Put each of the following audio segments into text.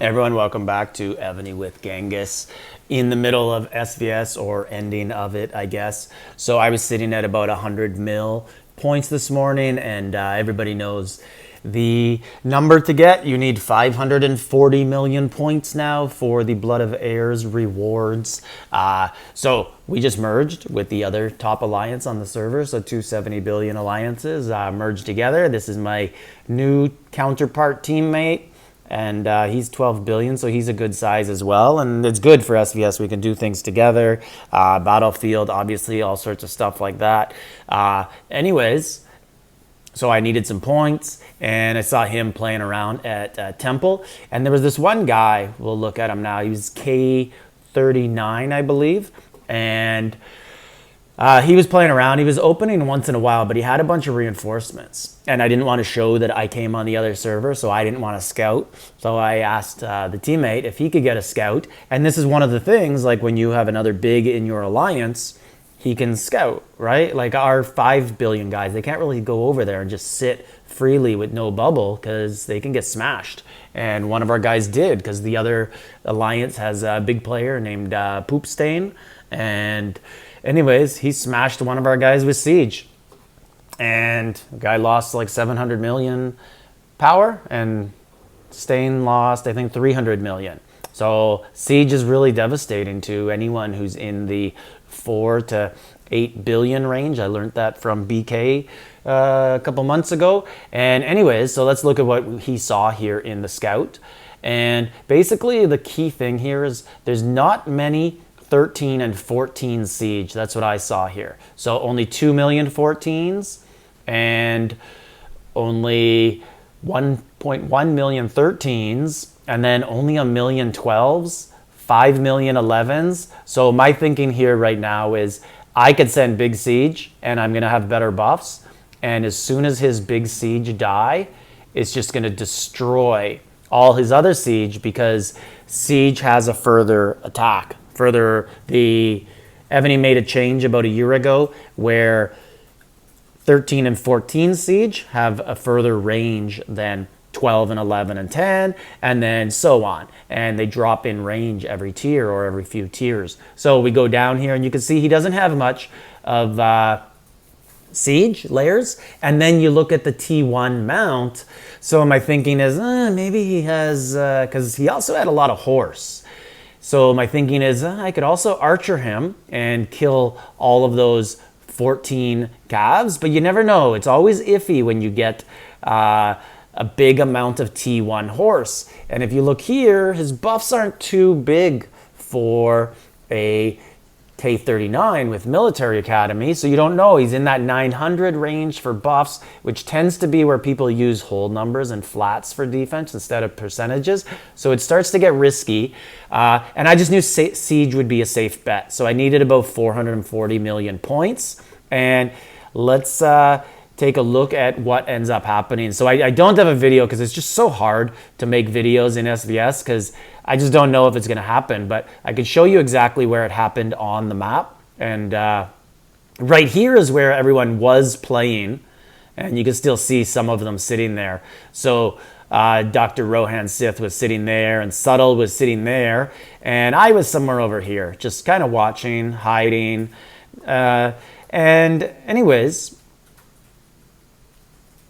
Everyone, welcome back to Evony with Genghis. In the middle of SVS, or ending of it, I guess. So I was sitting at about 100 mil points this morning, and everybody knows the number to get. You need 540 million points now for the Blood of Heirs rewards. So we just merged with the other top alliance on the server, so 270 billion alliances merged together. This is my new counterpart teammate. And he's 12 billion, so he's a good size as well. And it's good for SVS. We can do things together. Battlefield, obviously, all sorts of stuff like that. Anyways, so I needed some points, and I saw him playing around at Temple. And there was this one guy, we'll look at him now. He was K39, I believe. And he was playing around. He was opening once in a while, but he had a bunch of reinforcements. And I didn't want to show that I came on the other server, so I didn't want to scout. So I asked the teammate if he could get a scout. And this is one of the things, like when you have another big in your alliance, he can scout, right? Like our 5 billion guys, they can't really go over there and just sit freely with no bubble because they can get smashed. And one of our guys did, because the other alliance has a big player named Poopstain. And anyways, he smashed one of our guys with Siege. And the guy lost like 700 million power, and Stain lost, I think, 300 million. So Siege is really devastating to anyone who's in the 4 to 8 billion range. I learned that from BK a couple months ago. And anyways, so let's look at what he saw here in the scout. And basically the key thing here is there's not many 13 and 14 Siege. That's what I saw here. So only 2 million 14s and only 1.1 million 13s, and then only a million 12s, 5 million 11s. So my thinking here right now is I could send Big Siege and I'm going to have better buffs. And as soon as his Big Siege die, it's just going to destroy all his other Siege, because Siege has a further attack. Further, the Evony made a change about a year ago where 13 and 14 Siege have a further range than 12 and 11 and 10, and then so on. And they drop in range every tier or every few tiers. So we go down here and you can see he doesn't have much of Siege layers. And then you look at the T1 mount. So my thinking is maybe he has, because he also had a lot of horse. So my thinking is I could also archer him and kill all of those 14 calves, but you never know. It's always iffy when you get a big amount of T1 horse. And if you look here, his buffs aren't too big for a K39 with Military Academy, so you don't know. He's in that 900 range for buffs, which tends to be where people use whole numbers and flats for defense instead of percentages. So it starts to get risky. And I just knew Siege would be a safe bet. So I needed about 440 million points. And let's take a look at what ends up happening. So I don't have a video because it's just so hard to make videos in SVS because I just don't know if it's going to happen. But I can show you exactly where it happened on the map. And right here is where everyone was playing. And you can still see some of them sitting there. So Dr. Rohan Sith was sitting there, and Subtle was sitting there. And I was somewhere over here, just kind of watching, hiding. And anyways,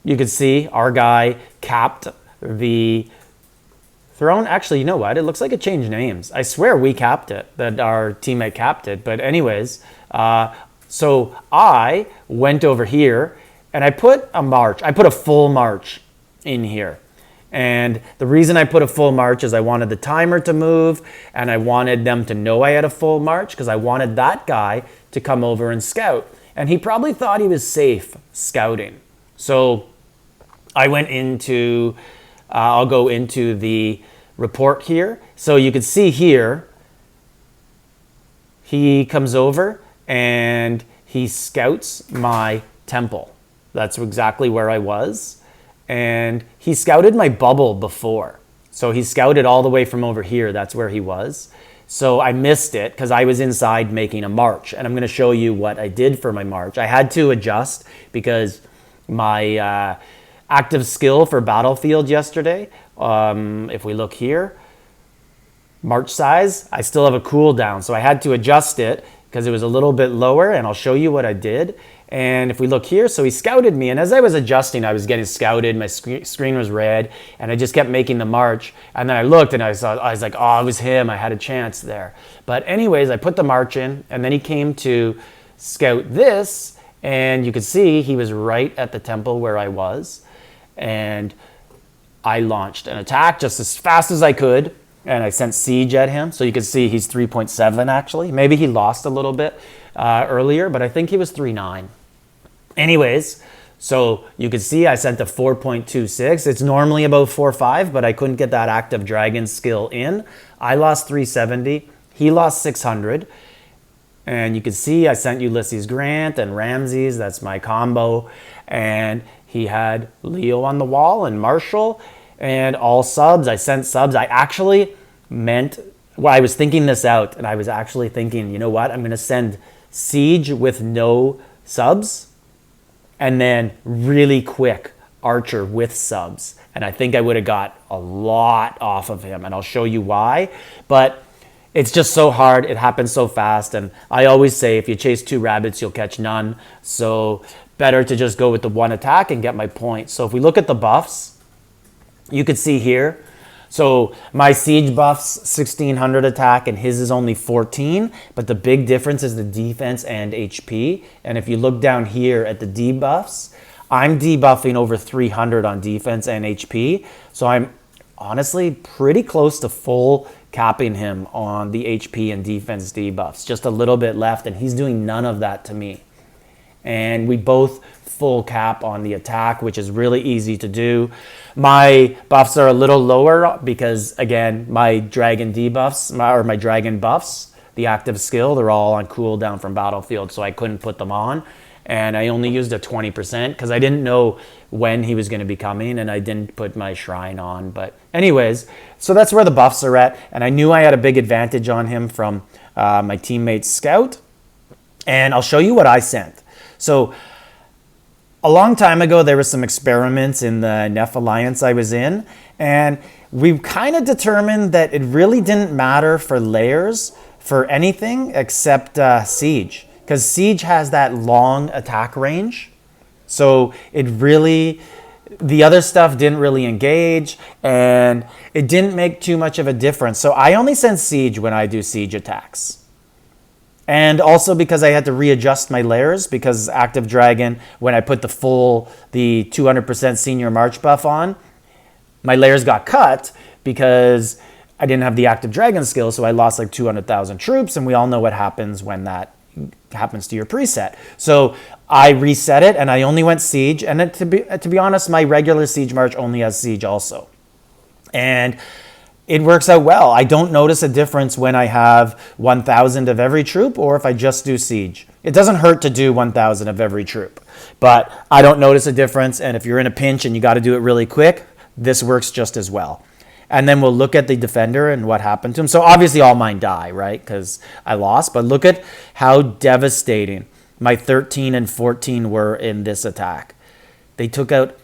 you could see our guy capped the throne. Actually, you know what? It looks like it changed names. I swear we capped it, that our teammate capped it. But anyways, so I went over here and I put a march. I put a full march in here. And the reason I put a full march is I wanted the timer to move, and I wanted them to know I had a full march because I wanted that guy to come over and scout. And he probably thought he was safe scouting. So I went into, I'll go into the report here. So you can see here, he comes over and he scouts my temple. That's exactly where I was. And he scouted my bubble before. So he scouted all the way from over here. That's where he was. So I missed it because I was inside making a march. And I'm going to show you what I did for my march. I had to adjust because my active skill for Battlefield yesterday, if we look here, March size, I still have a cooldown. So I had to adjust it because it was a little bit lower, and I'll show you what I did. And if we look here, so he scouted me, and as I was adjusting, I was getting scouted, my screen was red, and I just kept making the march. And then I looked and I was like, oh, it was him, I had a chance there. But anyways, I put the march in, and then he came to scout this, and you could see he was right at the temple where I was. And I launched an attack just as fast as I could, and I sent Siege at him. So you can see he's 3.7 actually. Maybe he lost a little bit earlier, but I think he was 3.9. Anyways, so you can see I sent a 4.26. It's normally about 4.5, but I couldn't get that active dragon skill in. I lost 370. He lost 600. And you can see I sent Ulysses Grant and Ramses. That's my combo. And he had Leo on the wall and Marshall and all subs. I sent subs. I actually meant, well, I was thinking this out, and I was actually thinking, you know what? I'm going to send Siege with no subs, and then really quick Archer with subs. And I think I would have got a lot off of him, and I'll show you why. But it's just so hard. It happens so fast. And I always say, if you chase 2 rabbits, you'll catch none. So better to just go with the 1 attack and get my point. So if we look at the buffs, you could see here. So my Siege buff's 1600 attack and his is only 14. But the big difference is the defense and HP. And if you look down here at the debuffs, I'm debuffing over 300 on defense and HP. So I'm honestly pretty close to full capping him on the HP and defense debuffs. Just a little bit left, and he's doing none of that to me. And we both full cap on the attack, which is really easy to do. My buffs are a little lower because, again, my dragon debuffs, or my dragon buffs, the active skill, they're all on cooldown from Battlefield, so I couldn't put them on. And I only used a 20% because I didn't know when he was going to be coming, and I didn't put my shrine on. But anyways, so that's where the buffs are at. And I knew I had a big advantage on him from my teammate's scout. And I'll show you what I sent. So a long time ago, there were some experiments in the Neph Alliance I was in. And we kind of determined that it really didn't matter for layers for anything except Siege. Because Siege has that long attack range. So it really, the other stuff didn't really engage, and it didn't make too much of a difference. So I only send Siege when I do Siege attacks. And also because I had to readjust my layers, because Active Dragon, when I put the 200% Senior March buff on, my layers got cut because I didn't have the Active Dragon skill, so I lost like 200,000 troops, and we all know what happens when that happens to your preset. So I reset it, and I only went Siege, and then to be honest, my regular Siege March only has Siege also. And it works out well. I don't notice a difference when I have 1,000 of every troop or if I just do Siege. It doesn't hurt to do 1,000 of every troop, but I don't notice a difference, and if you're in a pinch and you got to do it really quick, this works just as well. And then we'll look at the defender and what happened to him. So obviously all mine die, right? Because I lost. But look at how devastating my 13 and 14 were in this attack. They took out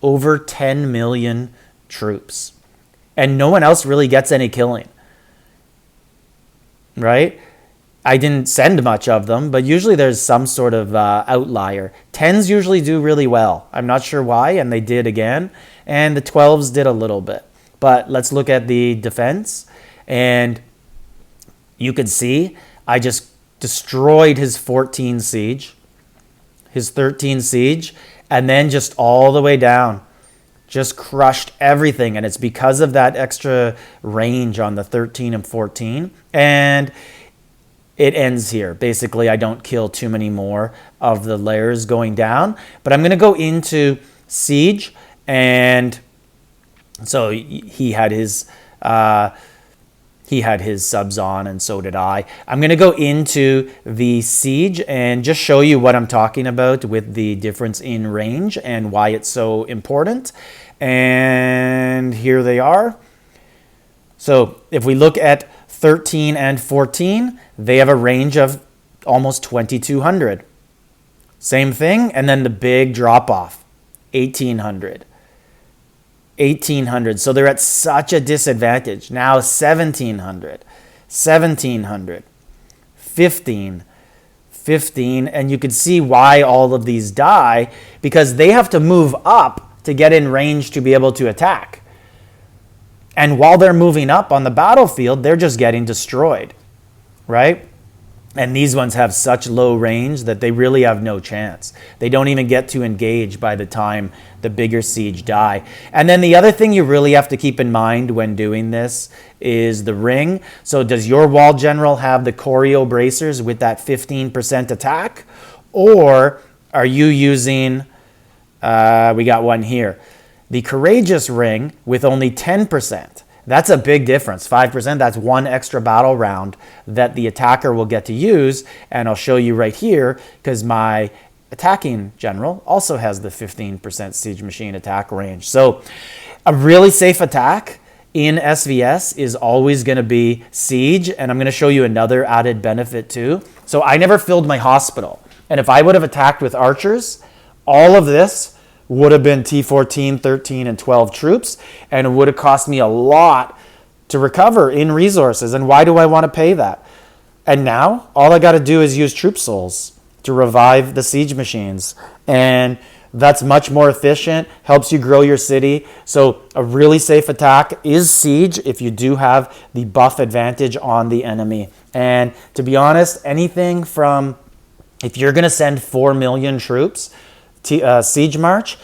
over 10 million troops. And no one else really gets any killing, right? I didn't send much of them, but usually there's some sort of outlier. 10s usually do really well. I'm not sure why, and they did again. And the 12s did a little bit. But let's look at the defense, and you can see I just destroyed his 14 Siege, his 13 Siege, and then just all the way down. Just crushed everything, and it's because of that extra range on the 13 and 14. And it ends here. Basically, I don't kill too many more of the layers going down. But I'm going to go into Siege, and so he had his subs on, and so did I. I'm going to go into the Siege and just show you what I'm talking about with the difference in range and why it's so important. And here they are. So if we look at 13 and 14, they have a range of almost 2,200. Same thing, and then the big drop off, 1,800. 1800. So they're at such a disadvantage. Now 1700, 1700, 15, 15. And you can see why all of these die, because they have to move up to get in range to be able to attack. And while they're moving up on the battlefield, they're just getting destroyed, right? And these ones have such low range that they really have no chance. They don't even get to engage by the time the bigger siege die. And then the other thing you really have to keep in mind when doing this is the ring. So does your wall general have the choreo bracers with that 15% attack? Or are you using, we got one here, the courageous ring with only 10%? That's a big difference. 5%, that's one extra battle round that the attacker will get to use. And I'll show you right here, because my attacking general also has the 15% siege machine attack range. So a really safe attack in SVS is always going to be siege. And I'm going to show you another added benefit too. So I never filled my hospital. And if I would have attacked with archers, all of this would have been T14, 13, and 12 troops, and it would have cost me a lot to recover in resources. And why do I want to pay that? And now, all I got to do is use troop souls to revive the siege machines. And that's much more efficient, helps you grow your city. So a really safe attack is siege if you do have the buff advantage on the enemy. And to be honest, anything from, if you're going to send 4 million troops, siege march,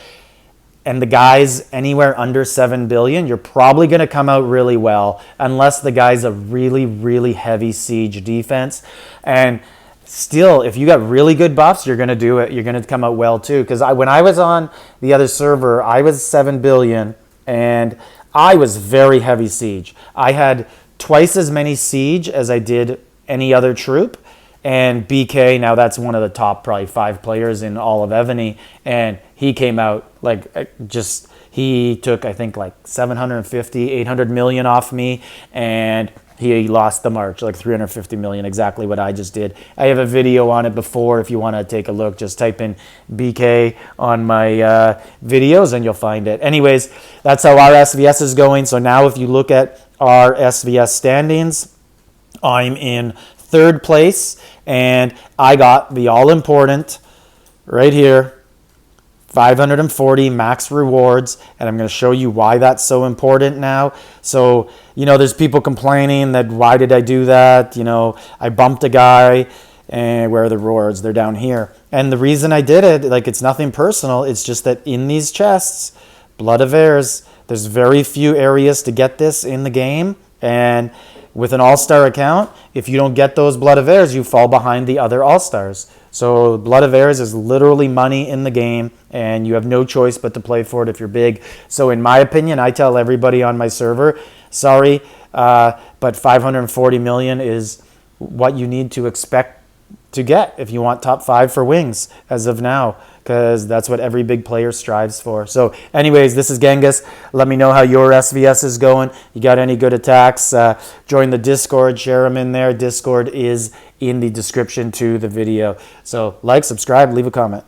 and the guy's anywhere under 7 billion, you're probably going to come out really well, unless the guy's a really, really heavy siege defense. And still, if you got really good buffs, you're going to do it. You're going to come out well too. Because when I was on the other server, I was 7 billion, and I was very heavy siege. I had twice as many siege as I did any other troop. And BK, now that's one of the top probably 5 players in all of Evony, and he came out like he took I think like 750, 800 million off me, and he lost the march like 350 million, exactly what I just did. I have a video on it before if you want to take a look. Just type in BK on my videos and you'll find it. Anyways, that's how our SVS is going. So now if you look at our SVS standings, I'm in 3rd place, and I got the all-important right here, 540 max rewards, and I'm going to show you why that's so important now. So, there's people complaining that why did I do that? I bumped a guy, and where are the rewards? They're down here. And the reason I did it, it's nothing personal, it's just that in these chests, Blood of Heirs, there's very few areas to get this in the game, and with an all-star account, if you don't get those Blood of Heirs, you fall behind the other all-stars. So Blood of Heirs is literally money in the game, and you have no choice but to play for it if you're big. So in my opinion, I tell everybody on my server, sorry, but 540 million is what you need to expect to get if you want top 5 for wings as of now, because that's what every big player strives for. So anyways, this is Genghis. Let me know how your SVS is going. You got any good attacks? Join the Discord, share them in there. Discord is in the description to the video. So like, subscribe, leave a comment.